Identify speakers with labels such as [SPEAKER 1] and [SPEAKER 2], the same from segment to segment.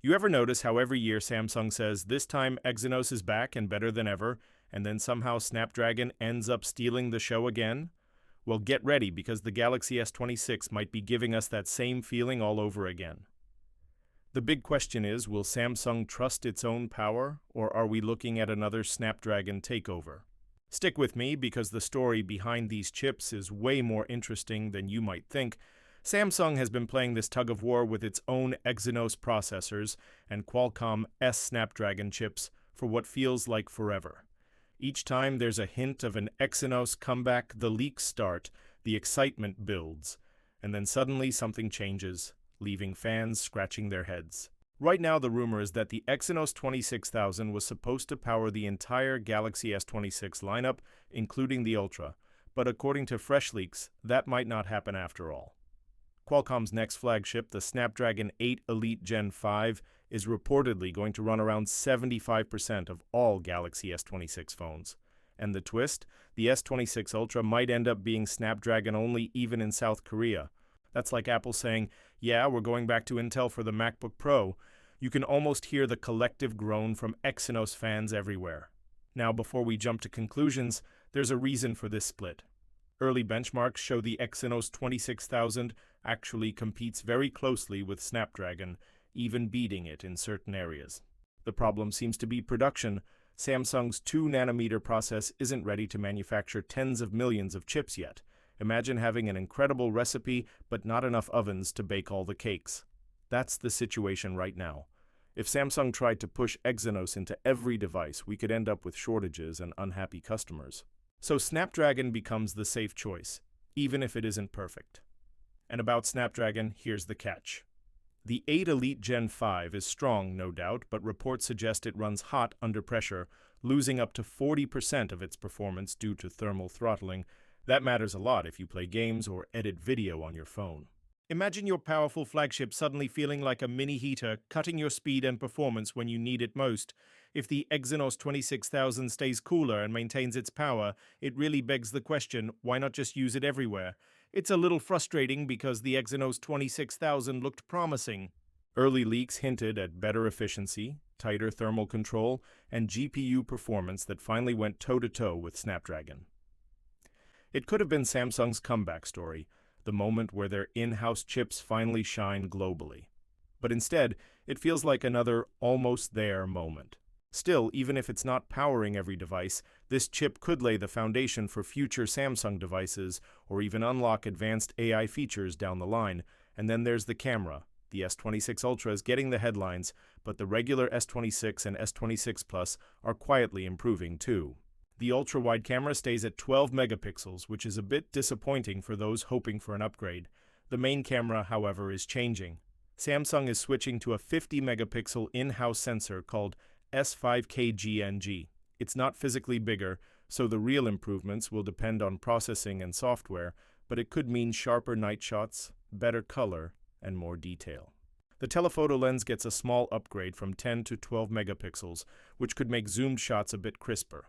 [SPEAKER 1] You ever notice how every year Samsung says, this time Exynos is back and better than ever, and then somehow Snapdragon ends up stealing the show again? Well, get ready because the Galaxy S26 might be giving us that same feeling all over again. The big question is, will Samsung trust its own power, or are we looking at another Snapdragon takeover? Stick with me because the story behind these chips is way more interesting than you might think. Samsung has been playing this tug-of-war with its own Exynos processors and Qualcomm S Snapdragon chips for what feels like forever. Each time there's a hint of an Exynos comeback, the leaks start, the excitement builds, and then suddenly something changes, leaving fans scratching their heads. Right now, the rumor is that the Exynos 26000 was supposed to power the entire Galaxy S26 lineup, including the Ultra, but according to fresh leaks, that might not happen after all. Qualcomm's next flagship, the Snapdragon 8 Elite Gen 5, is reportedly going to run around 75% of all Galaxy S26 phones. And the twist? The S26 Ultra might end up being Snapdragon only even in South Korea. That's like Apple saying, yeah, we're going back to Intel for the MacBook Pro. You can almost hear the collective groan from Exynos fans everywhere. Now, before we jump to conclusions, there's a reason for this split. Early benchmarks show the Exynos 26000 actually competes very closely with Snapdragon, even beating it in certain areas. The problem seems to be production. Samsung's 2nm process isn't ready to manufacture tens of millions of chips yet. Imagine having an incredible recipe, but not enough ovens to bake all the cakes. That's the situation right now. If Samsung tried to push Exynos into every device, we could end up with shortages and unhappy customers. So Snapdragon becomes the safe choice, even if it isn't perfect. And about Snapdragon, here's the catch. The 8 Elite Gen 5 is strong, no doubt, but reports suggest it runs hot under pressure, losing up to 40% of its performance due to thermal throttling. That matters a lot if you play games or edit video on your phone. Imagine your powerful flagship suddenly feeling like a mini heater, cutting your speed and performance when you need it most. If the Exynos 26000 stays cooler and maintains its power, it really begs the question, why not just use it everywhere? It's a little frustrating because the Exynos 26000 looked promising. Early leaks hinted at better efficiency, tighter thermal control, and GPU performance that finally went toe-to-toe with Snapdragon. It could have been Samsung's comeback story, the moment where their in-house chips finally shine globally. But instead, it feels like another almost there moment. Still, even if it's not powering every device, this chip could lay the foundation for future Samsung devices or even unlock advanced AI features down the line. And then there's the camera. The S26 Ultra is getting the headlines, but the regular S26 and S26 Plus are quietly improving too. The ultra-wide camera stays at 12 megapixels, which is a bit disappointing for those hoping for an upgrade. The main camera, however, is changing. Samsung is switching to a 50-megapixel in-house sensor called S5K-GNG. It's not physically bigger, so the real improvements will depend on processing and software, but it could mean sharper night shots, better color, and more detail. The telephoto lens gets a small upgrade from 10 to 12 megapixels, which could make zoomed shots a bit crisper.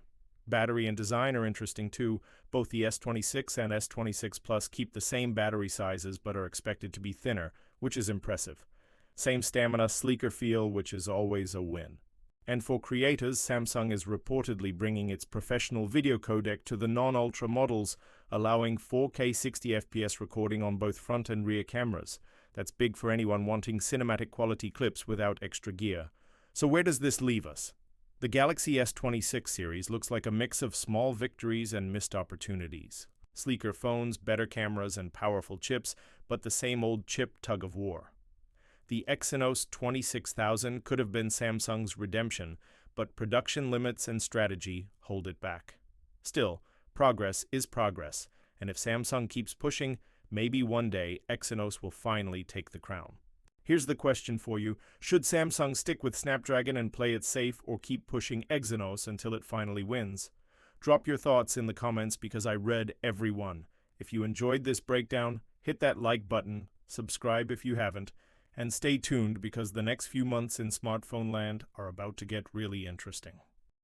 [SPEAKER 1] Battery and design are interesting too. Both the S26 and S26 Plus keep the same battery sizes but are expected to be thinner, which is impressive. Same stamina, sleeker feel, which is always a win. And for creators, Samsung is reportedly bringing its professional video codec to the non-Ultra models, allowing 4K 60 FPS recording on both front and rear cameras. That's big for anyone wanting cinematic quality clips without extra gear. So where does this leave us? The Galaxy S26 series looks like a mix of small victories and missed opportunities. Sleeker phones, better cameras, and powerful chips, but the same old chip tug-of-war. The Exynos 26000 could have been Samsung's redemption, but production limits and strategy hold it back. Still, progress is progress, and if Samsung keeps pushing, maybe one day Exynos will finally take the crown. Here's the question for you. Should Samsung stick with Snapdragon and play it safe or keep pushing Exynos until it finally wins? Drop your thoughts in the comments because I read every one. If you enjoyed this breakdown, hit that like button, subscribe if you haven't, and stay tuned because the next few months in smartphone land are about to get really interesting.